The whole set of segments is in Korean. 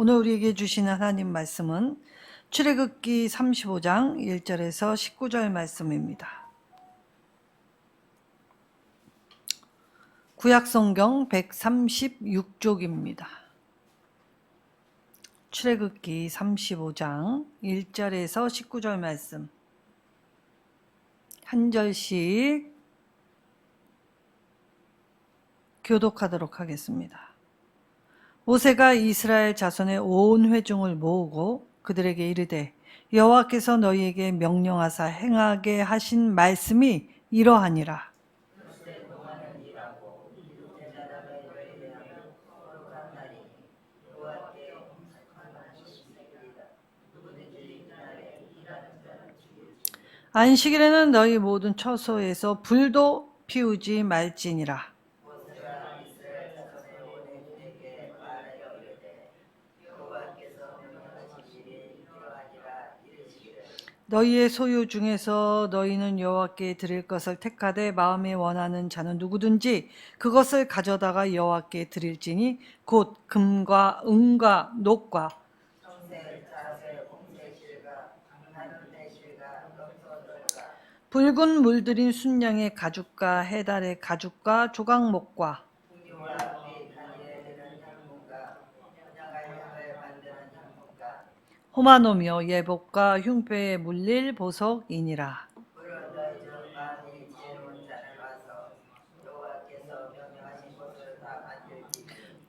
오늘 우리에게 주시는 하나님 말씀은 출애굽기 35장 1절에서 19절 말씀입니다. 구약성경 136쪽입니다. 출애굽기 35장 1절에서 19절 말씀 한 절씩 교독하도록 하겠습니다. 모세가 이스라엘 자손의 온 회중을 모으고 그들에게 이르되 여호와께서 너희에게 명령하사 행하게 하신 말씀이 이러하니라. 안식일에는 너희 모든 처소에서 불도 피우지 말지니라. 너희의 소유 중에서 너희는 여호와께 드릴 것을 택하되 마음에 원하는 자는 누구든지 그것을 가져다가 여호와께 드릴지니 곧 금과 은과 녹과 붉은 물들인 순양의 가죽과 해달의 가죽과 조각목과 호마노며 예복과 흉패에 물릴 보석이니라.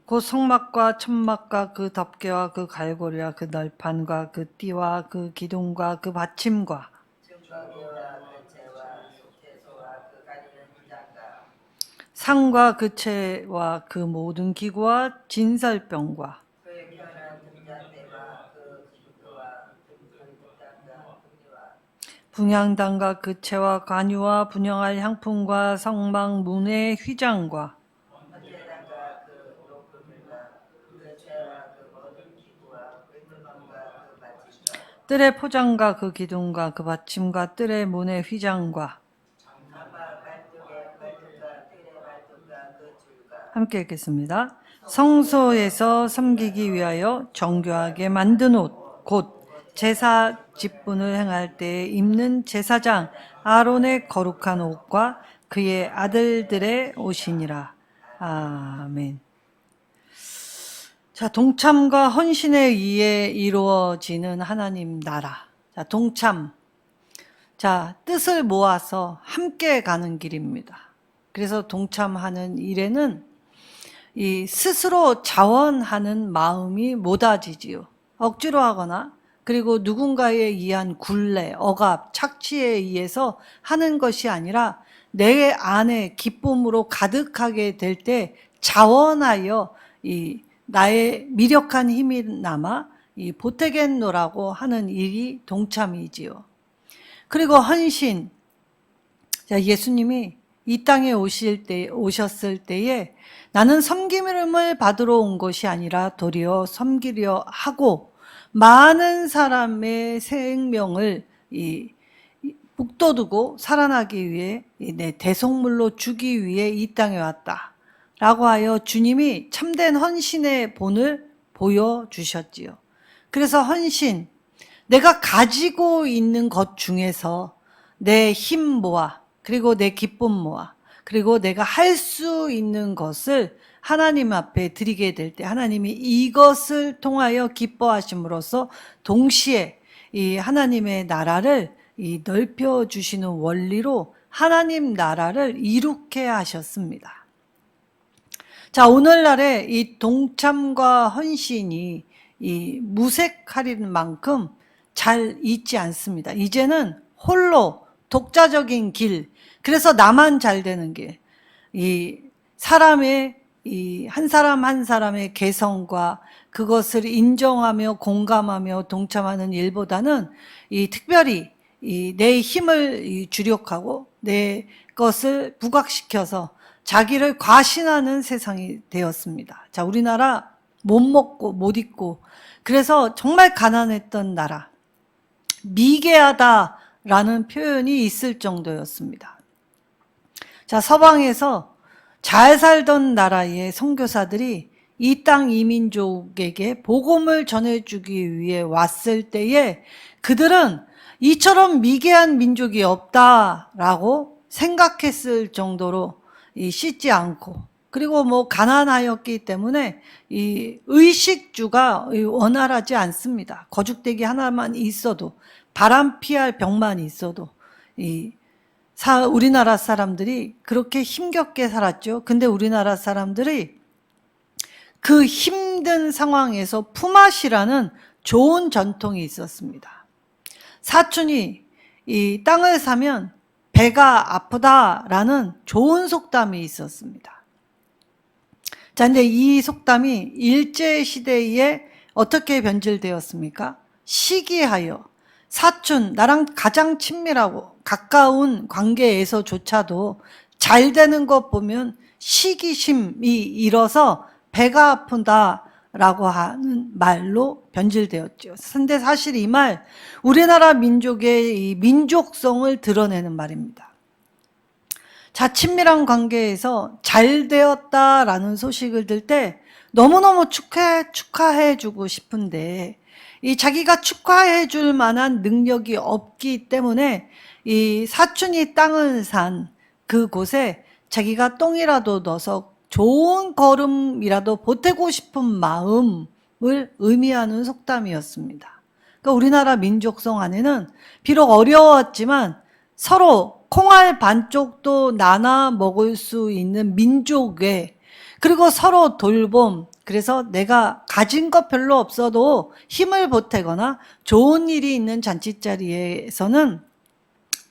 곧 성막과 천막과 그 덮개와 그 갈고리와 그 널판과 그 띠와 그 기둥과 그 받침과 상과 그 채와 그 모든 기구와 진설병과 분향단과 그 채와 관유와 분향할 향품과 성막 문의 휘장과 뜰의 포장과 그 기둥과 그 받침과 뜰의 문의 휘장과 함께 읽겠습니다. 성소에서 섬기기 위하여 정교하게 만든 옷, 곧 제사 직분을 행할 때 입는 제사장 아론의 거룩한 옷과 그의 아들들의 옷이니라. 아멘. 자, 동참과 헌신에 의해 이루어지는 하나님 나라. 자, 동참. 자, 뜻을 모아서 함께 가는 길입니다. 그래서 동참하는 일에는 이 스스로 자원하는 마음이 못아지지요. 억지로 하거나 그리고 누군가에 의한 굴레, 억압, 착취에 의해서 하는 것이 아니라 내 안에 기쁨으로 가득하게 될 때 자원하여 이 나의 미력한 힘이 남아 이 보태겠노라고 하는 일이 동참이지요. 그리고 헌신. 자, 예수님이 이 땅에 오셨을 때에 나는 섬김을 받으러 온 것이 아니라 도리어 섬기려 하고 많은 사람의 생명을 북돋우고 살아나기 위해 내 대속물로 주기 위해 이 땅에 왔다. 라고 하여 주님이 참된 헌신의 본을 보여주셨지요. 그래서 헌신, 내가 가지고 있는 것 중에서 내 힘 모아, 그리고 내 기쁨 모아, 그리고 내가 할 수 있는 것을 하나님 앞에 드리게 될 때 하나님이 이것을 통하여 기뻐하심으로써 동시에 이 하나님의 나라를 넓혀주시는 원리로 하나님 나라를 이룩해 하셨습니다. 자, 오늘날에 이 동참과 헌신이 무색할 만큼 잘 있지 않습니다. 이제는 홀로 독자적인 길, 그래서 나만 잘 되는 길, 사람의 한 사람 한 사람의 개성과 그것을 인정하며 공감하며 동참하는 일보다는 특별히 내 힘을 주력하고 내 것을 부각시켜서 자기를 과신하는 세상이 되었습니다. 자, 우리나라 못 먹고 못 입고 그래서 정말 가난했던 나라, 미개하다라는 표현이 있을 정도였습니다. 자, 서방에서 잘 살던 나라의 선교사들이 이 땅 이민족에게 복음을 전해주기 위해 왔을 때에 그들은 이처럼 미개한 민족이 없다라고 생각했을 정도로 씻지 않고, 그리고 뭐 가난하였기 때문에 이 의식주가 원활하지 않습니다. 거죽대기 하나만 있어도, 바람 피할 병만 있어도 우리나라 사람들이 그렇게 힘겹게 살았죠. 근데 우리나라 사람들이 그 힘든 상황에서 품앗이라는 좋은 전통이 있었습니다. 사촌이 이 땅을 사면 배가 아프다라는 좋은 속담이 있었습니다. 자, 근데 이 속담이 일제시대에 어떻게 변질되었습니까? 시기하여 사촌, 나랑 가장 친밀하고 가까운 관계에서조차도 잘 되는 것 보면 시기심이 일어서 배가 아픈다라고 하는 말로 변질되었죠. 근데 사실 이 말, 우리나라 민족의 이 민족성을 드러내는 말입니다. 자, 친밀한 관계에서 잘 되었다라는 소식을 들 때 너무너무 축하해 주고 싶은데, 이 자기가 축하해 줄 만한 능력이 없기 때문에 이 사촌이 땅을 산 그곳에 자기가 똥이라도 넣어서 좋은 걸음이라도 보태고 싶은 마음을 의미하는 속담이었습니다. 그러니까 우리나라 민족성 안에는 비록 어려웠지만 서로 콩알 반쪽도 나눠 먹을 수 있는 민족에, 그리고 서로 돌봄, 그래서 내가 가진 것 별로 없어도 힘을 보태거나 좋은 일이 있는 잔치자리에서는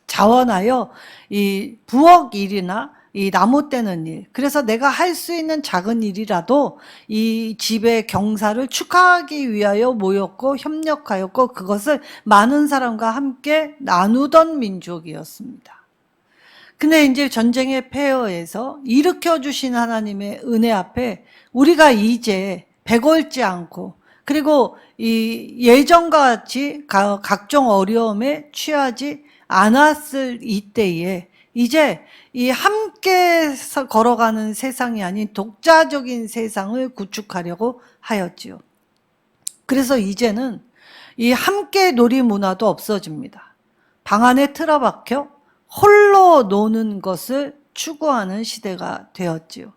자원하여 이 부엌 일이나 이 나무 떼는 일, 그래서 내가 할 수 있는 작은 일이라도 이 집의 경사를 축하하기 위하여 모였고 협력하였고, 그것을 많은 사람과 함께 나누던 민족이었습니다. 근데 이제 전쟁의 폐허에서 일으켜 주신 하나님의 은혜 앞에 우리가 이제 배골지 않고, 그리고 이 예전과 같이 각종 어려움에 취하지 않았을 이때에 이제 이 함께 걸어가는 세상이 아닌 독자적인 세상을 구축하려고 하였지요. 그래서 이제는 이 함께 놀이 문화도 없어집니다. 방 안에 틀어박혀 홀로 노는 것을 추구하는 시대가 되었지요.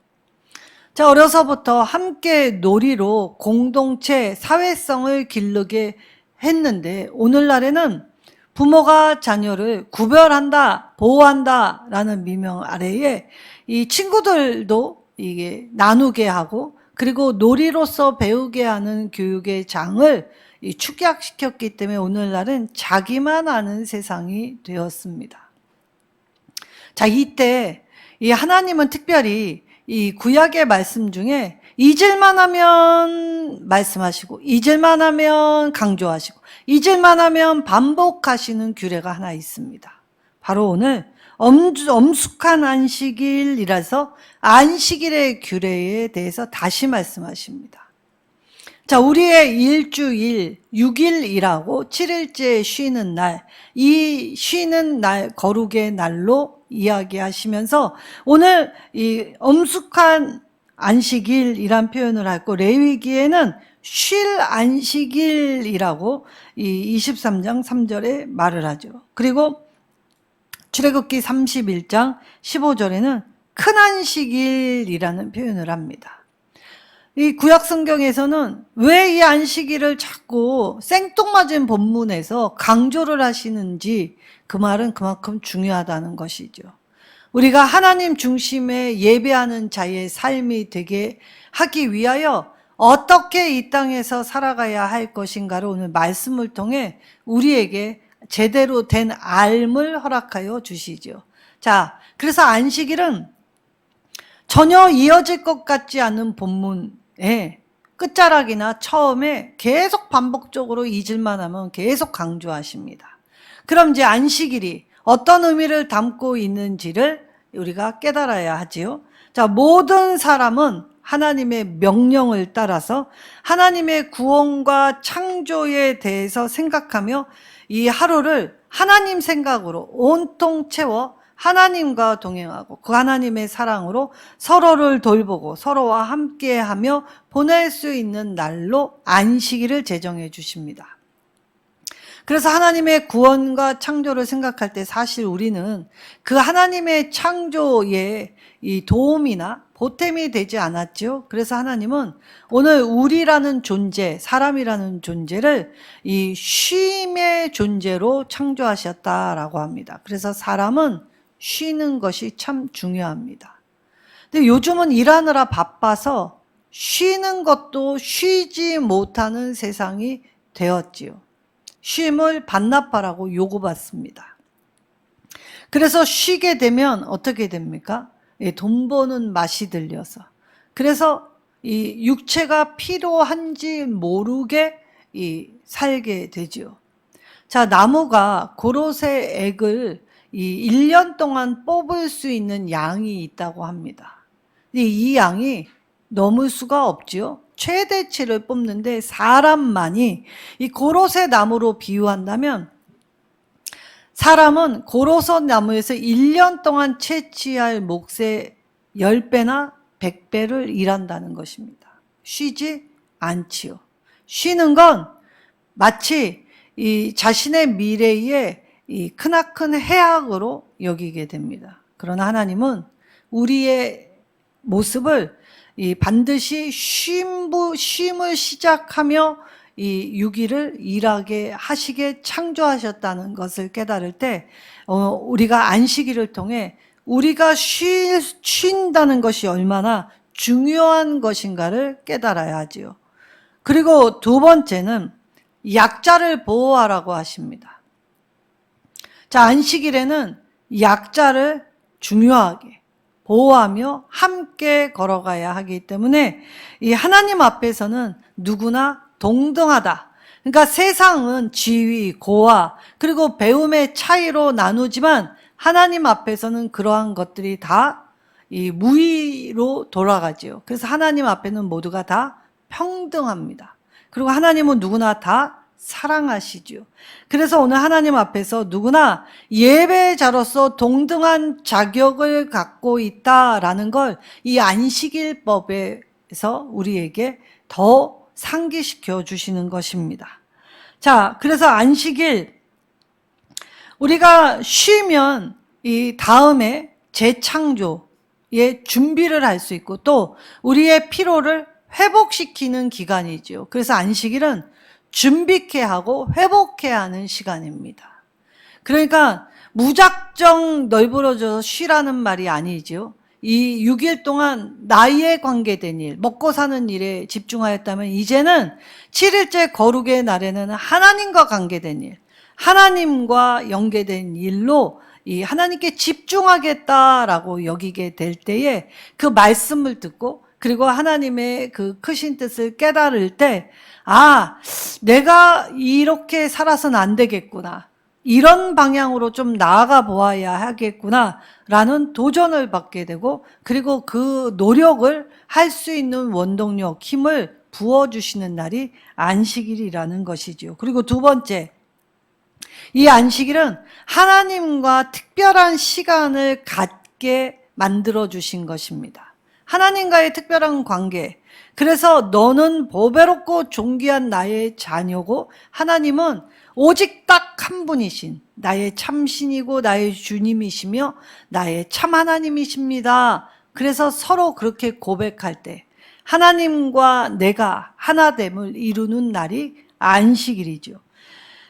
자, 어려서부터 함께 놀이로 공동체, 사회성을 기르게 했는데, 오늘날에는 부모가 자녀를 구별한다, 보호한다 라는 미명 아래에 이 친구들도 이게 나누게 하고, 그리고 놀이로서 배우게 하는 교육의 장을 축약시켰기 때문에 오늘날은 자기만 아는 세상이 되었습니다. 자, 이때 이 하나님은 특별히 이 구약의 말씀 중에 잊을만 하면 말씀하시고, 잊을만 하면 강조하시고, 잊을만 하면 반복하시는 규례가 하나 있습니다. 바로 오늘 엄숙한 안식일이라서 안식일의 규례에 대해서 다시 말씀하십니다. 자, 우리의 일주일 6일이라고 7일째 쉬는 날, 이 쉬는 날 거룩의 날로 이야기하시면서 오늘 이 엄숙한 안식일이란 표현을 하고, 레위기에는 쉴 안식일이라고 이 23장 3절에 말을 하죠. 그리고 출애굽기 31장 15절에는 큰 안식일이라는 표현을 합니다. 이 구약 성경에서는 왜 이 안식일을 자꾸 생뚱맞은 본문에서 강조를 하시는지, 그 말은 그만큼 중요하다는 것이죠. 우리가 하나님 중심의 예배하는 자의 삶이 되게 하기 위하여 어떻게 이 땅에서 살아가야 할 것인가를 오늘 말씀을 통해 우리에게 제대로 된 알을 허락하여 주시죠. 자, 그래서 안식일은 전혀 이어질 것 같지 않은 본문에 끝자락이나 처음에 계속 반복적으로 잊을만 하면 계속 강조하십니다. 그럼 이제 안식일이 어떤 의미를 담고 있는지를 우리가 깨달아야 하지요. 자, 모든 사람은 하나님의 명령을 따라서 하나님의 구원과 창조에 대해서 생각하며 이 하루를 하나님 생각으로 온통 채워 하나님과 동행하고 그 하나님의 사랑으로 서로를 돌보고 서로와 함께하며 보낼 수 있는 날로 안식일을 제정해 주십니다. 그래서 하나님의 구원과 창조를 생각할 때 사실 우리는 그 하나님의 창조에 이 도움이나 보탬이 되지 않았죠. 그래서 하나님은 오늘 우리라는 존재, 사람이라는 존재를 이 쉼의 존재로 창조하셨다라고 합니다. 그래서 사람은 쉬는 것이 참 중요합니다. 근데 요즘은 일하느라 바빠서 쉬는 것도 쉬지 못하는 세상이 되었지요. 쉼을 반납하라고 요구받습니다. 그래서 쉬게 되면 어떻게 됩니까? 돈 버는 맛이 들려서. 그래서 이 육체가 필요한지 모르게 살게 되죠. 자, 나무가 고로쇠 액을 1년 동안 뽑을 수 있는 양이 있다고 합니다. 이 양이 넘을 수가 없지요. 최대치를 뽑는데 사람만이 이 고로쇠 나무로 비유한다면 사람은 고로쇠 나무에서 1년 동안 채취할 몫의 10배나 100배를 일한다는 것입니다. 쉬지 않지요. 쉬는 건 마치 이 자신의 미래에 이 크나큰 해악으로 여기게 됩니다. 그러나 하나님은 우리의 모습을 반드시 쉼을 시작하며 이 6일을 일하게 하시게 창조하셨다는 것을 깨달을 때 우리가 안식일을 통해 우리가 쉰다는 것이 얼마나 중요한 것인가를 깨달아야 하지요. 그리고 두 번째는 약자를 보호하라고 하십니다. 자, 안식일에는 약자를 중요하게 보호하며 함께 걸어가야 하기 때문에 이 하나님 앞에서는 누구나 동등하다. 그러니까 세상은 지위, 고하, 그리고 배움의 차이로 나누지만 하나님 앞에서는 그러한 것들이 다 이 무의로 돌아가지요. 그래서 하나님 앞에는 모두가 다 평등합니다. 그리고 하나님은 누구나 다 사랑하시죠. 그래서 오늘 하나님 앞에서 누구나 예배자로서 동등한 자격을 갖고 있다라는 걸 이 안식일법에서 우리에게 더 상기시켜 주시는 것입니다. 자, 그래서 안식일 우리가 쉬면 이 다음에 재창조의 준비를 할 수 있고 또 우리의 피로를 회복시키는 기간이죠. 그래서 안식일은 준비케 하고 회복케 하는 시간입니다. 그러니까 무작정 널브러져 쉬라는 말이 아니죠. 이 6일 동안 나에 관계된 일, 먹고 사는 일에 집중하였다면 이제는 7일째 거룩의 날에는 하나님과 관계된 일, 하나님과 연계된 일로 이 하나님께 집중하겠다라고 여기게 될 때에 그 말씀을 듣고 그리고 하나님의 그 크신 뜻을 깨달을 때 내가 이렇게 살아서는 안 되겠구나. 이런 방향으로 좀 나아가 보아야 하겠구나 라는 도전을 받게 되고 그리고 그 노력을 할 수 있는 원동력, 힘을 부어주시는 날이 안식일이라는 것이지요. 그리고 두 번째, 이 안식일은 하나님과 특별한 시간을 갖게 만들어주신 것입니다. 하나님과의 특별한 관계, 그래서 너는 보배롭고 존귀한 나의 자녀고 하나님은 오직 딱 한 분이신 나의 참신이고 나의 주님이시며 나의 참 하나님이십니다. 그래서 서로 그렇게 고백할 때 하나님과 내가 하나됨을 이루는 날이 안식일이죠.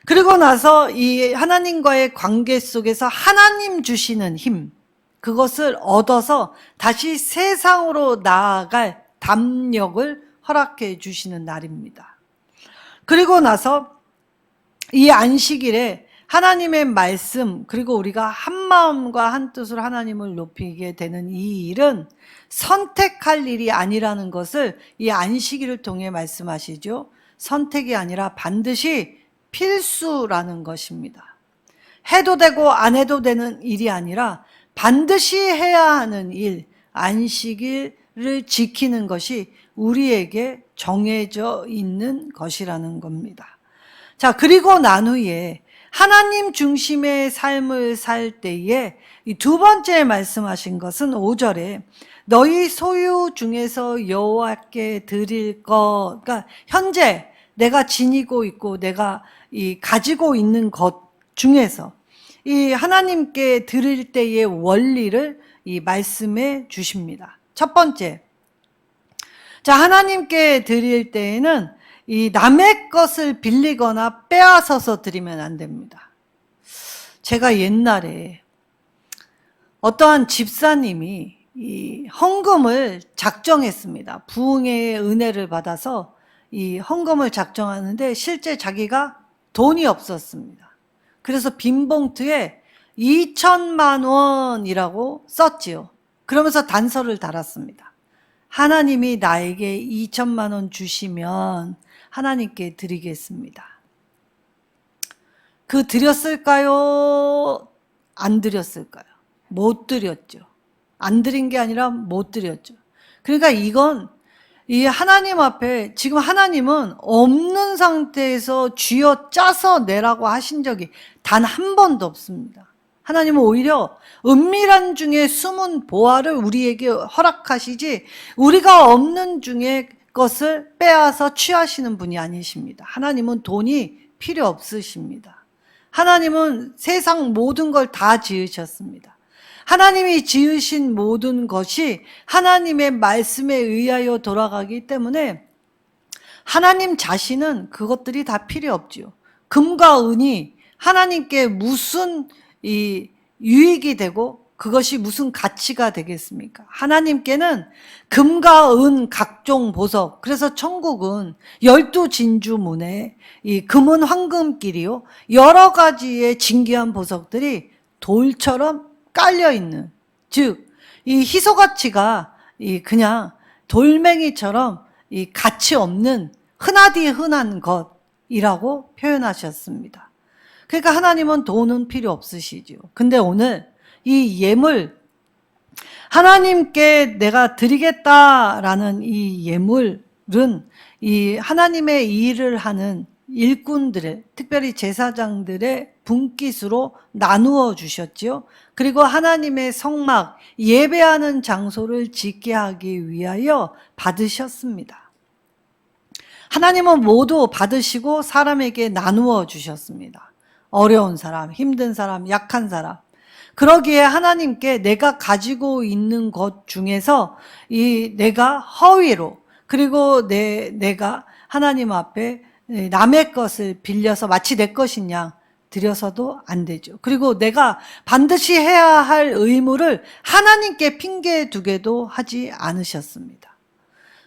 그리고 나서 이 하나님과의 관계 속에서 하나님 주시는 힘, 그것을 얻어서 다시 세상으로 나아갈 담력을 허락해 주시는 날입니다. 그리고 나서 이 안식일에 하나님의 말씀 그리고 우리가 한 마음과 한 뜻으로 하나님을 높이게 되는 이 일은 선택할 일이 아니라는 것을 이 안식일을 통해 말씀하시죠. 선택이 아니라 반드시 필수라는 것입니다. 해도 되고 안 해도 되는 일이 아니라 반드시 해야 하는 일, 안식일을 지키는 것이 우리에게 정해져 있는 것이라는 겁니다. 자, 그리고 난 후에 하나님 중심의 삶을 살 때에 이 두 번째 말씀하신 것은 5절에 너희 소유 중에서 여호와께 드릴 것, 그러니까 현재 내가 지니고 있고 내가 이 가지고 있는 것 중에서 이 하나님께 드릴 때의 원리를 이 말씀해 주십니다. 첫 번째, 자, 하나님께 드릴 때에는 이 남의 것을 빌리거나 빼앗아서 드리면 안 됩니다. 제가 옛날에 어떠한 집사님이 이 헌금을 작정했습니다. 부흥의 은혜를 받아서 이 헌금을 작정하는데 실제 자기가 돈이 없었습니다. 그래서 빈 봉투에 2천만 원이라고 썼지요. 그러면서 단서를 달았습니다. 하나님이 나에게 2천만 원 주시면 하나님께 드리겠습니다. 그 드렸을까요? 안 드렸을까요? 못 드렸죠. 안 드린 게 아니라 못 드렸죠. 그러니까 이건 이 하나님 앞에 지금 하나님은 없는 상태에서 쥐어 짜서 내라고 하신 적이 단 한 번도 없습니다. 하나님은 오히려 은밀한 중에 숨은 보화를 우리에게 허락하시지 우리가 없는 중에 것을 빼앗아 취하시는 분이 아니십니다. 하나님은 돈이 필요 없으십니다. 하나님은 세상 모든 걸 다 지으셨습니다. 하나님이 지으신 모든 것이 하나님의 말씀에 의하여 돌아가기 때문에 하나님 자신은 그것들이 다 필요 없지요. 금과 은이 하나님께 무슨 이 유익이 되고 그것이 무슨 가치가 되겠습니까? 하나님께는 금과 은 각종 보석, 그래서 천국은 12진주문에 이 금은 황금길이요 여러 가지의 진귀한 보석들이 돌처럼 깔려있는, 즉 이 희소가치가 이 그냥 돌멩이처럼 이 가치 없는 흔하디 흔한 것이라고 표현하셨습니다. 그러니까 하나님은 돈은 필요 없으시죠. 근데 오늘 이 예물, 하나님께 내가 드리겠다라는 이 예물은 이 하나님의 일을 하는 일꾼들의, 특별히 제사장들의 분깃으로 나누어 주셨지요. 그리고 하나님의 성막, 예배하는 장소를 짓게 하기 위하여 받으셨습니다. 하나님은 모두 받으시고 사람에게 나누어 주셨습니다. 어려운 사람, 힘든 사람, 약한 사람. 그러기에 하나님께 내가 가지고 있는 것 중에서 이 내가 허위로, 그리고 내가 하나님 앞에 남의 것을 빌려서 마치 내 것인 양 드려서도 안 되죠. 그리고 내가 반드시 해야 할 의무를 하나님께 핑계 두게도 하지 않으셨습니다.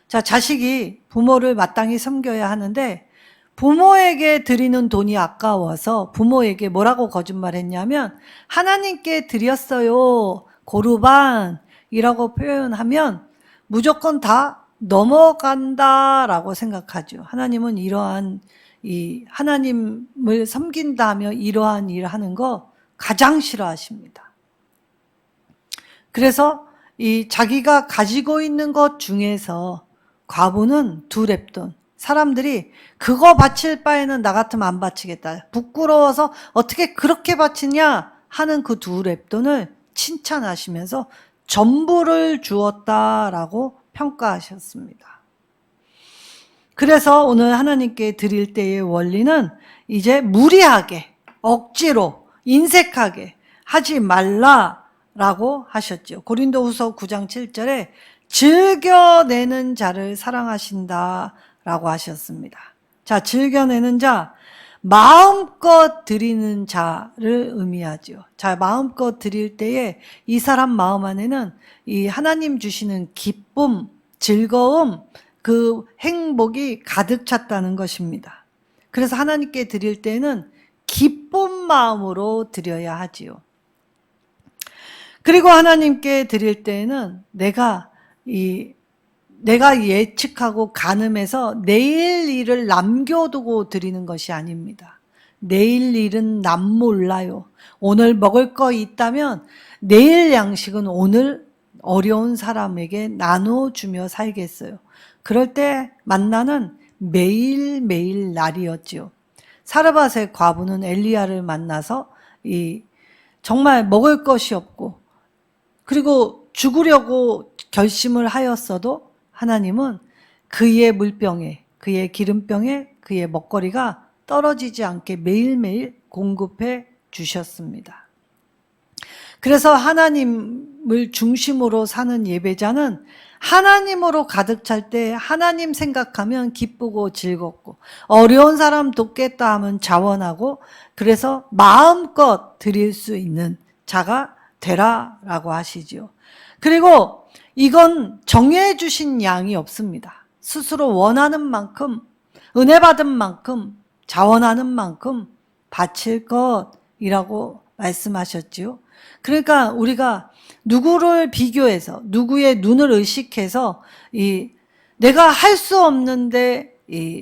자, 자식이 부모를 마땅히 섬겨야 하는데 부모에게 드리는 돈이 아까워서 부모에게 뭐라고 거짓말했냐면 하나님께 드렸어요. 고르반이라고 표현하면 무조건 다 넘어간다라고 생각하죠. 하나님은 이러한 이 하나님을 섬긴다 하며 이러한 일을 하는 거 가장 싫어하십니다. 그래서 이 자기가 가지고 있는 것 중에서 과부는 2렙돈, 사람들이 그거 바칠 바에는 나 같으면 안 바치겠다, 부끄러워서 어떻게 그렇게 바치냐 하는 그 2렙돈을 칭찬하시면서 전부를 주었다라고 평가하셨습니다. 그래서 오늘 하나님께 드릴 때의 원리는 이제 무리하게, 억지로, 인색하게 하지 말라라고 하셨죠. 고린도후서 9장 7절에 즐겨내는 자를 사랑하신다라고 하셨습니다. 자, 즐겨내는 자, 마음껏 드리는 자를 의미하죠. 자, 마음껏 드릴 때에 이 사람 마음 안에는 이 하나님 주시는 기쁨, 즐거움, 그 행복이 가득 찼다는 것입니다. 그래서 하나님께 드릴 때는 기쁜 마음으로 드려야 하지요. 그리고 하나님께 드릴 때는 내가 예측하고 가늠해서 내일 일을 남겨두고 드리는 것이 아닙니다. 내일 일은 남 몰라요. 오늘 먹을 거 있다면 내일 양식은 오늘 어려운 사람에게 나눠주며 살겠어요. 그럴 때 만나는 매일매일 날이었지요. 사르밧의 과부는 엘리야를 만나서 정말 먹을 것이 없고 그리고 죽으려고 결심을 하였어도 하나님은 그의 물병에, 그의 기름병에, 그의 먹거리가 떨어지지 않게 매일매일 공급해 주셨습니다. 그래서 하나님을 중심으로 사는 예배자는 하나님으로 가득 찰 때 하나님 생각하면 기쁘고 즐겁고 어려운 사람 돕겠다 하면 자원하고 그래서 마음껏 드릴 수 있는 자가 되라라고 하시죠. 그리고 이건 정해 주신 양이 없습니다. 스스로 원하는 만큼 은혜 받은 만큼 자원하는 만큼 바칠 것이라고 말씀하셨지요. 그러니까 우리가 누구를 비교해서 누구의 눈을 의식해서 내가 할 수 없는데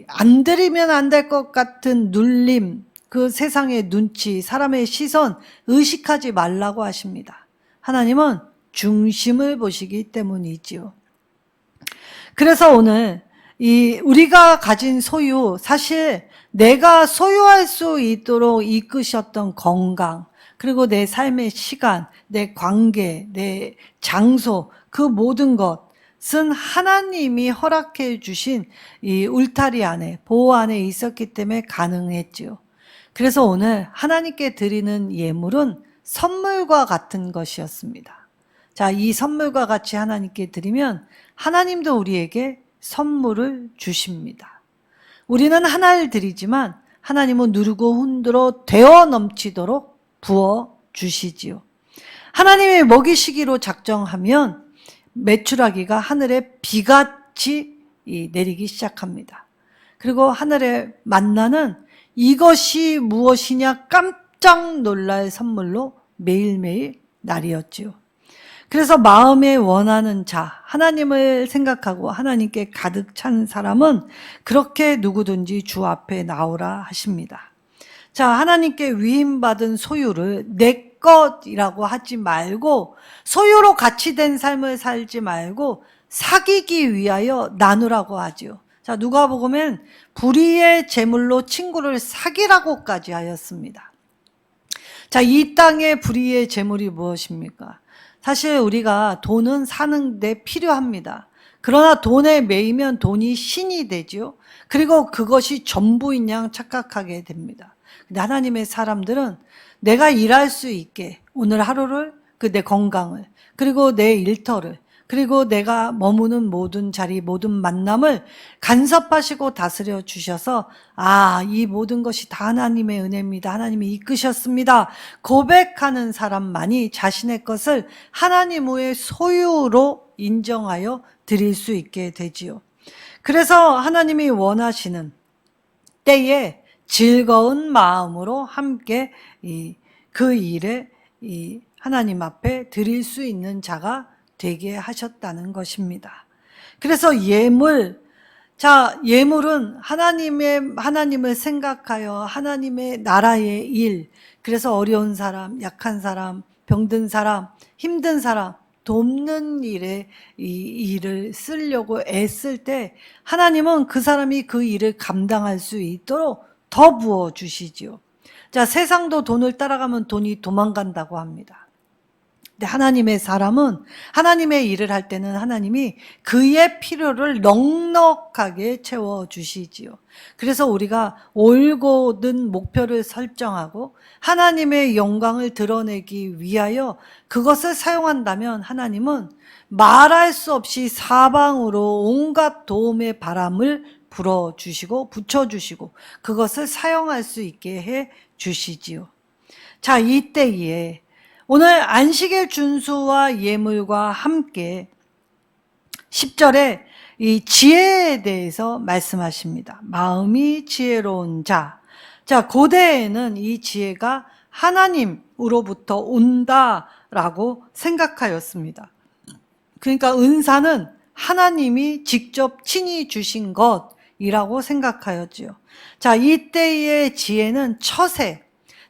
안 드리면 안 될 것 같은 눌림, 그 세상의 눈치, 사람의 시선 의식하지 말라고 하십니다. 하나님은 중심을 보시기 때문이지요. 그래서 오늘 우리가 가진 소유, 사실 내가 소유할 수 있도록 이끄셨던 건강, 그리고 내 삶의 시간, 내 관계, 내 장소, 그 모든 것은 하나님이 허락해 주신 이 울타리 안에, 보호 안에 있었기 때문에 가능했지요. 그래서 오늘 하나님께 드리는 예물은 선물과 같은 것이었습니다. 자, 이 선물과 같이 하나님께 드리면 하나님도 우리에게 선물을 주십니다. 우리는 하나를 드리지만 하나님은 누르고 흔들어 되어 넘치도록 부어 주시지요. 하나님의 먹이시기로 작정하면 메추라기가 하늘에 비같이 내리기 시작합니다. 그리고 하늘의 만나는 이것이 무엇이냐 깜짝 놀랄 선물로 매일매일 날이었지요. 그래서 마음에 원하는 자, 하나님을 생각하고 하나님께 가득 찬 사람은 그렇게 누구든지 주 앞에 나오라 하십니다. 자, 하나님께 위임받은 소유를 내 것이라고 하지 말고 소유로 가치된 삶을 살지 말고 사귀기 위하여 나누라고 하지요. 자, 누가복음엔 불의의 재물로 친구를 사귀라고까지 하였습니다. 자, 이 땅의 불의의 재물이 무엇입니까? 사실 우리가 돈은 사는데 필요합니다. 그러나 돈에 매이면 돈이 신이 되죠. 그리고 그것이 전부인 양 착각하게 됩니다. 근데 하나님의 사람들은 내가 일할 수 있게 오늘 하루를 내 건강을 그리고 내 일터를 그리고 내가 머무는 모든 자리 모든 만남을 간섭하시고 다스려 주셔서 이 모든 것이 다 하나님의 은혜입니다. 하나님이 이끄셨습니다. 고백하는 사람만이 자신의 것을 하나님의 소유로 인정하여 드릴 수 있게 되지요. 그래서 하나님이 원하시는 때에 즐거운 마음으로 함께 그 일에 하나님 앞에 드릴 수 있는 자가 되게 하셨다는 것입니다. 그래서 예물은 하나님을 생각하여 하나님의 나라의 일, 그래서 어려운 사람, 약한 사람, 병든 사람, 힘든 사람 돕는 일에 이 일을 쓰려고 애쓸 때 하나님은 그 사람이 그 일을 감당할 수 있도록 더 부어 주시지요. 자, 세상도 돈을 따라가면 돈이 도망간다고 합니다. 근데 하나님의 사람은 하나님의 일을 할 때는 하나님이 그의 필요를 넉넉하게 채워주시지요. 그래서 우리가 올곧은 목표를 설정하고 하나님의 영광을 드러내기 위하여 그것을 사용한다면 하나님은 말할 수 없이 사방으로 온갖 도움의 바람을 불어주시고 붙여주시고 그것을 사용할 수 있게 해 주시지요. 자, 이때에 오늘 안식일 준수와 예물과 함께 10절에 이 지혜에 대해서 말씀하십니다. 마음이 지혜로운 자. 자, 고대에는 이 지혜가 하나님으로부터 온다라고 생각하였습니다. 그러니까 은사는 하나님이 직접 친히 주신 것이라고 생각하였지요. 자, 이때의 지혜는 처세.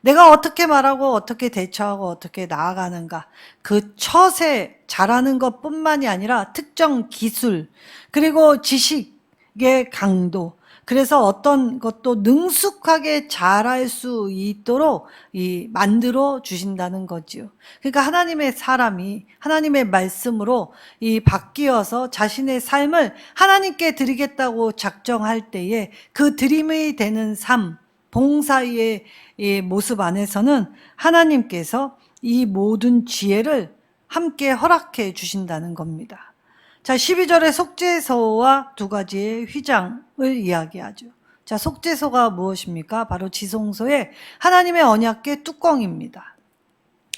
내가 어떻게 말하고 어떻게 대처하고 어떻게 나아가는가, 그 처세 잘하는 것뿐만이 아니라 특정 기술 그리고 지식의 강도 그래서 어떤 것도 능숙하게 잘할 수 있도록 만들어 주신다는 거지요. 그러니까 하나님의 사람이 하나님의 말씀으로 바뀌어서 자신의 삶을 하나님께 드리겠다고 작정할 때에 그 드림이 되는 삶, 봉사의 모습 안에서는 하나님께서 이 모든 지혜를 함께 허락해 주신다는 겁니다. 자, 12절의 속죄소와 두 가지의 휘장을 이야기하죠. 자, 속죄소가 무엇입니까? 바로 지성소의 하나님의 언약궤 뚜껑입니다.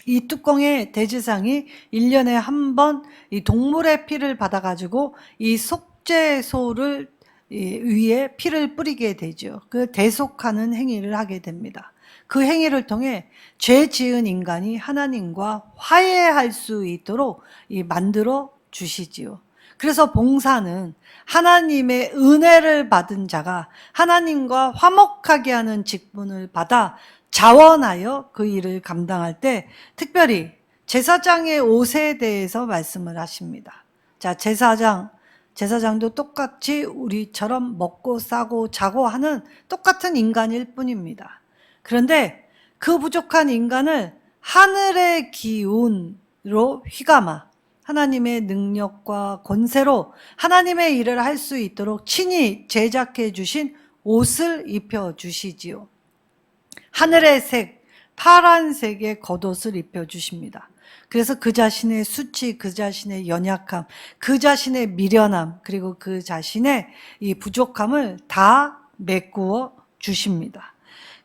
이 뚜껑에 대제사장이 1년에 한 번 이 동물의 피를 받아가지고 이 속죄소를 위에 피를 뿌리게 되죠. 그 대속하는 행위를 하게 됩니다. 그 행위를 통해 죄 지은 인간이 하나님과 화해할 수 있도록 만들어 주시지요. 그래서 봉사는 하나님의 은혜를 받은 자가 하나님과 화목하게 하는 직분을 받아 자원하여 그 일을 감당할 때 특별히 제사장의 옷에 대해서 말씀을 하십니다. 자, 제사장도 똑같이 우리처럼 먹고 싸고 자고 하는 똑같은 인간일 뿐입니다. 그런데 그 부족한 인간을 하늘의 기운으로 휘감아 하나님의 능력과 권세로 하나님의 일을 할 수 있도록 친히 제작해 주신 옷을 입혀 주시지요. 하늘의 색, 파란색의 겉옷을 입혀 주십니다. 그래서 그 자신의 수치, 그 자신의 연약함, 그 자신의 미련함, 그리고 그 자신의 이 부족함을 다 메꾸어 주십니다.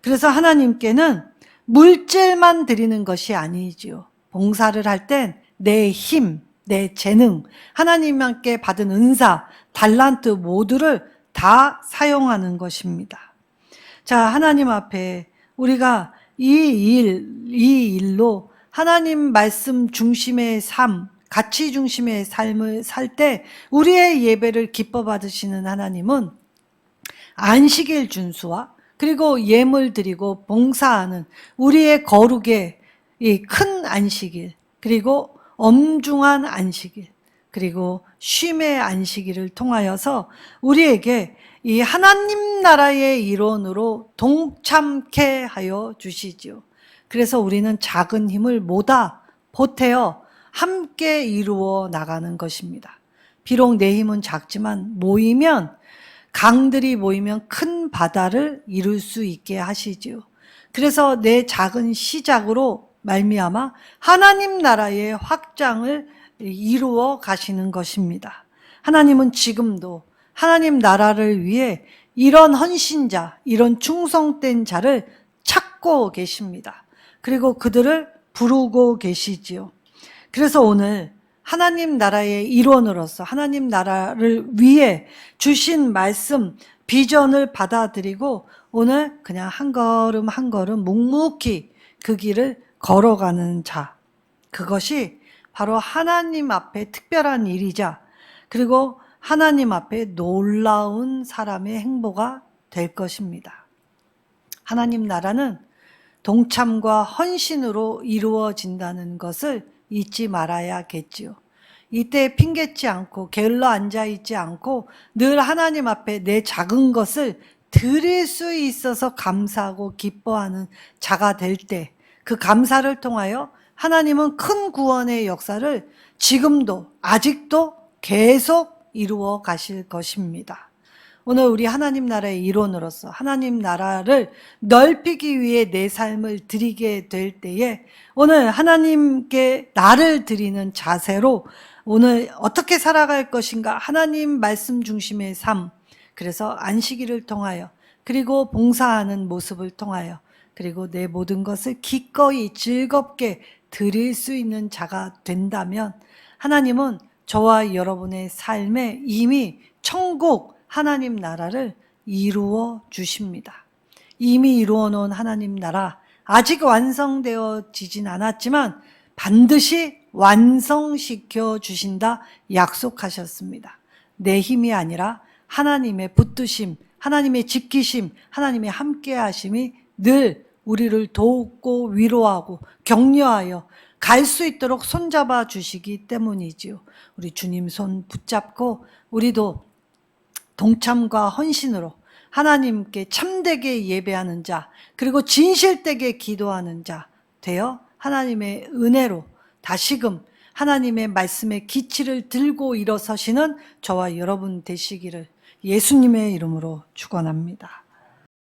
그래서 하나님께는 물질만 드리는 것이 아니지요. 봉사를 할 땐 내 힘, 내 재능, 하나님께 받은 은사, 달란트 모두를 다 사용하는 것입니다. 자, 하나님 앞에 우리가 이 일로 하나님 말씀 중심의 삶, 가치 중심의 삶을 살 때 우리의 예배를 기뻐 받으시는 하나님은 안식일 준수와 그리고 예물 드리고 봉사하는 우리의 거룩의 이 큰 안식일, 그리고 엄중한 안식일, 그리고 쉼의 안식일을 통하여서 우리에게 이 하나님 나라의 일원으로 동참케 하여 주시지요. 그래서 우리는 작은 힘을 모아 보태어 함께 이루어 나가는 것입니다. 비록 내 힘은 작지만 강들이 모이면 큰 바다를 이룰 수 있게 하시지요. 그래서 내 작은 시작으로 말미암아 하나님 나라의 확장을 이루어 가시는 것입니다. 하나님은 지금도 하나님 나라를 위해 이런 헌신자, 이런 충성된 자를 찾고 계십니다. 그리고 그들을 부르고 계시지요. 그래서 오늘 하나님 나라의 일원으로서 하나님 나라를 위해 주신 말씀, 비전을 받아들이고 오늘 그냥 한 걸음 한 걸음 묵묵히 그 길을 걸어가는 자, 그것이 바로 하나님 앞에 특별한 일이자 그리고 하나님 앞에 놀라운 사람의 행보가 될 것입니다. 하나님 나라는 동참과 헌신으로 이루어진다는 것을 잊지 말아야겠지요. 이때 핑계치 않고 게을러 앉아있지 않고 늘 하나님 앞에 내 작은 것을 드릴 수 있어서 감사하고 기뻐하는 자가 될 때 그 감사를 통하여 하나님은 큰 구원의 역사를 지금도 아직도 계속 이루어 가실 것입니다. 오늘 우리 하나님 나라의 일원으로서 하나님 나라를 넓히기 위해 내 삶을 드리게 될 때에 오늘 하나님께 나를 드리는 자세로 오늘 어떻게 살아갈 것인가, 하나님 말씀 중심의 삶, 그래서 안식일을 통하여 그리고 봉사하는 모습을 통하여 그리고 내 모든 것을 기꺼이 즐겁게 드릴 수 있는 자가 된다면 하나님은 저와 여러분의 삶에 이미 천국 하나님 나라를 이루어 주십니다. 이미 이루어 놓은 하나님 나라, 아직 완성되어지진 않았지만 반드시 완성시켜 주신다 약속하셨습니다. 내 힘이 아니라 하나님의 붙드심, 하나님의 지키심, 하나님의 함께하심이 늘 우리를 돕고 위로하고 격려하여 갈 수 있도록 손잡아 주시기 때문이지요. 우리 주님 손 붙잡고 우리도 동참과 헌신으로 하나님께 참되게 예배하는 자, 그리고 진실되게 기도하는 자 되어 하나님의 은혜로 다시금 하나님의 말씀의 기치를 들고 일어서시는 저와 여러분 되시기를 예수님의 이름으로 축원합니다.